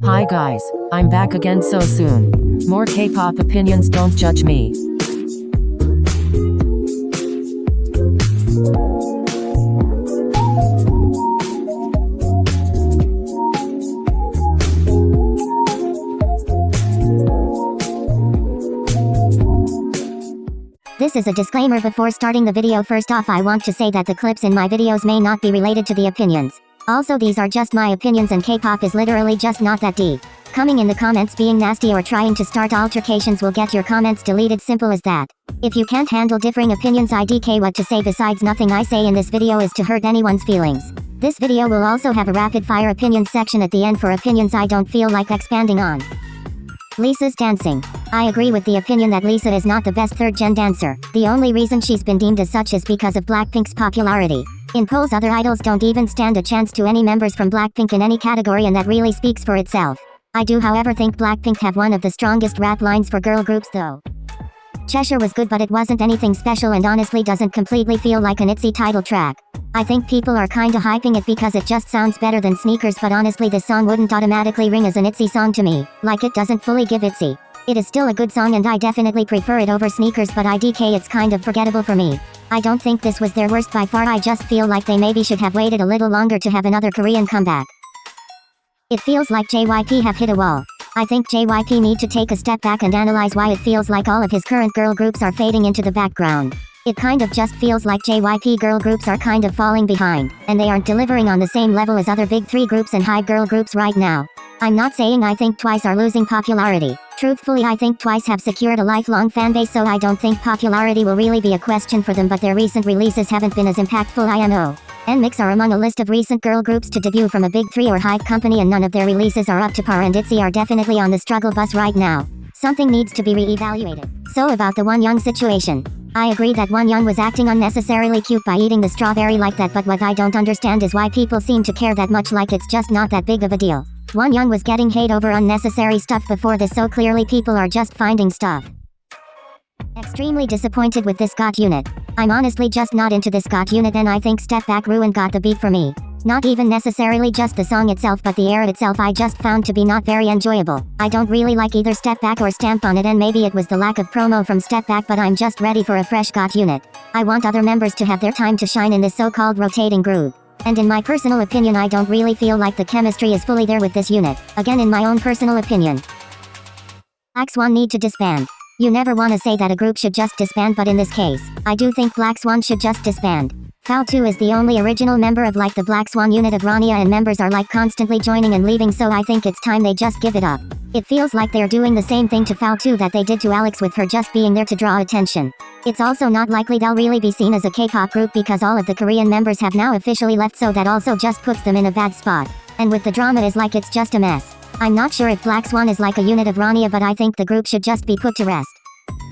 Hi guys, I'm back again so soon. More K-pop opinions, don't judge me. This is a disclaimer before starting the video. First off, I want to say that the clips in my videos may not be related to the opinions. Also, these are just my opinions and K-pop is literally just not that deep. Coming in the comments being nasty or trying to start altercations will get your comments deleted, simple as that. If you can't handle differing opinions, IDK what to say. Besides, nothing I say in this video is to hurt anyone's feelings. This video will also have a rapid fire opinions section at the end for opinions I don't feel like expanding on. Lisa's dancing. I agree with the opinion that Lisa is not the best third-gen dancer. The only reason she's been deemed as such is because of Blackpink's popularity. In polls, other idols don't even stand a chance to any members from Blackpink in any category, and that really speaks for itself. I do however think Blackpink have one of the strongest rap lines for girl groups though. Cheshire was good, but it wasn't anything special and honestly doesn't completely feel like an ITZY title track. I think people are kinda hyping it because it just sounds better than Sneakers, but honestly this song wouldn't automatically ring as an ITZY song to me, like it doesn't fully give ITZY. It is still a good song and I definitely prefer it over Sneakers, but IDK it's kind of forgettable for me. I don't think this was their worst by far, I just feel like they maybe should have waited a little longer to have another Korean comeback. It feels like JYP have hit a wall. I think JYP need to take a step back and analyze why it feels like all of his current girl groups are fading into the background. It kind of just feels like JYP girl groups are kind of falling behind, and they aren't delivering on the same level as other big three groups and hype girl groups right now. I'm not saying I think Twice are losing popularity. Truthfully, I think Twice have secured a lifelong fanbase, so I don't think popularity will really be a question for them, but their recent releases haven't been as impactful. IMO and Mix are among a list of recent girl groups to debut from a big three or hype company, and none of their releases are up to par, and ITZY are definitely on the struggle bus right now. Something needs to be re-evaluated. So about the Wonyoung situation. I agree that Wonyoung was acting unnecessarily cute by eating the strawberry like that, but what I don't understand is why people seem to care that much, like it's just not that big of a deal. Wonyoung was getting hate over unnecessary stuff before this, so clearly people are just finding stuff. Extremely disappointed with this GOT unit. I'm honestly just not into this GOT unit, and I think Step Back ruined GOT the beat for me. Not even necessarily just the song itself, but the era itself I just found to be not very enjoyable. I don't really like either Step Back or Stamp on it, and maybe it was the lack of promo from Step Back, but I'm just ready for a fresh GOT unit. I want other members to have their time to shine in this so-called rotating group. And in my personal opinion, I don't really feel like the chemistry is fully there with this unit. Again, in my own personal opinion. Black Swan need to disband. You never want to say that a group should just disband, but in this case, I do think Black Swan should just disband. Foul 2 is the only original member of like the Black Swan unit of Rania, and members are like constantly joining and leaving, so I think it's time they just give it up. It feels like they're doing the same thing to Foul 2 that they did to Alex, with her just being there to draw attention. It's also not likely they'll really be seen as a K-pop group because all of the Korean members have now officially left, so that also just puts them in a bad spot. And with the drama is like it's just a mess. I'm not sure if Black Swan is like a unit of Rania, but I think the group should just be put to rest.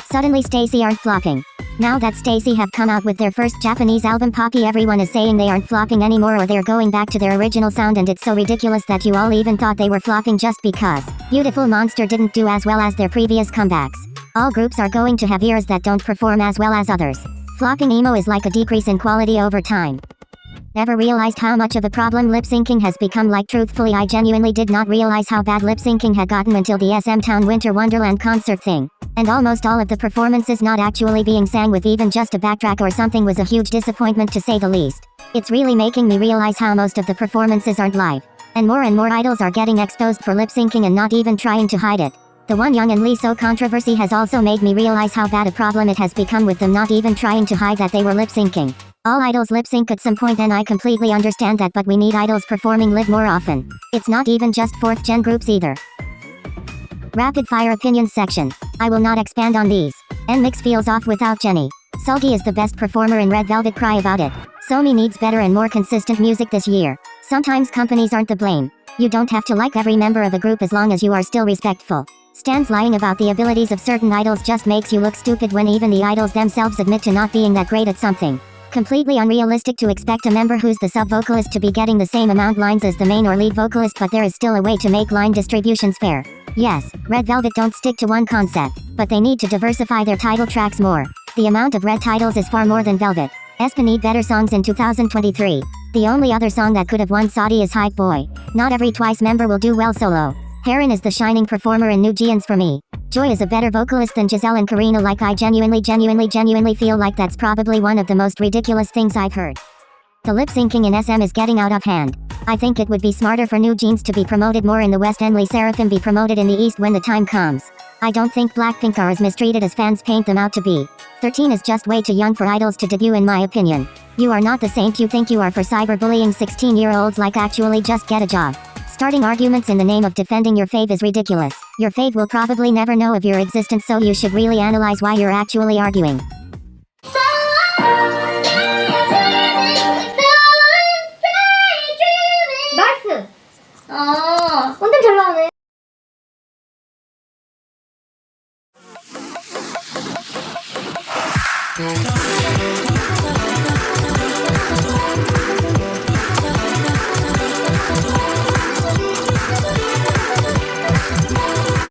Suddenly Stacy aren't flopping. Now that Stacy have come out with their first Japanese album Poppy, everyone is saying they aren't flopping anymore, or they're going back to their original sound, and it's so ridiculous that you all even thought they were flopping just because Beautiful Monster didn't do as well as their previous comebacks. All groups are going to have eras that don't perform as well as others. Flopping emo is like a decrease in quality over time. Never realized how much of a problem lip syncing has become. Like, truthfully, I genuinely did not realize how bad lip syncing had gotten until the SM Town Winter Wonderland concert thing. And almost all of the performances not actually being sang with even just a backtrack or something was a huge disappointment, to say the least. It's really making me realize how most of the performances aren't live. And more idols are getting exposed for lip syncing and not even trying to hide it. The Wonyoung and Lee So controversy has also made me realize how bad a problem it has become with them not even trying to hide that they were lip syncing. All idols lip sync at some point, and I completely understand that, but we need idols performing live more often. It's not even just 4th gen groups either. Rapid fire opinions section. I will not expand on these. Mix feels off without Jennie. Sulgi is the best performer in Red Velvet, cry about it. Somi needs better and more consistent music this year. Sometimes companies aren't the blame. You don't have to like every member of a group as long as you are still respectful. Stans lying about the abilities of certain idols just makes you look stupid when even the idols themselves admit to not being that great at something. Completely unrealistic to expect a member who's the sub-vocalist to be getting the same amount lines as the main or lead vocalist, but there is still a way to make line distributions fair. Yes, Red Velvet don't stick to one concept, but they need to diversify their title tracks more. The amount of red titles is far more than Velvet. aespa need better songs in 2023. The only other song that could have won Saudi is Hype Boy. Not every Twice member will do well solo. Heron is the shining performer in New Jeans for me. Joy is a better vocalist than Giselle and Karina. Like, I genuinely feel like that's probably one of the most ridiculous things I've heard. The lip syncing in SM is getting out of hand. I think it would be smarter for New Jeans to be promoted more in the West and Lee Seraphim be promoted in the East when the time comes. I don't think Blackpink are as mistreated as fans paint them out to be. 13 is just way too young for idols to debut, in my opinion. You are not the saint you think you are for cyberbullying 16-year-olds. Like, actually just get a job. Starting arguments in the name of defending your fave is ridiculous. Your fave will probably never know of your existence, so you should really analyze why you're actually arguing.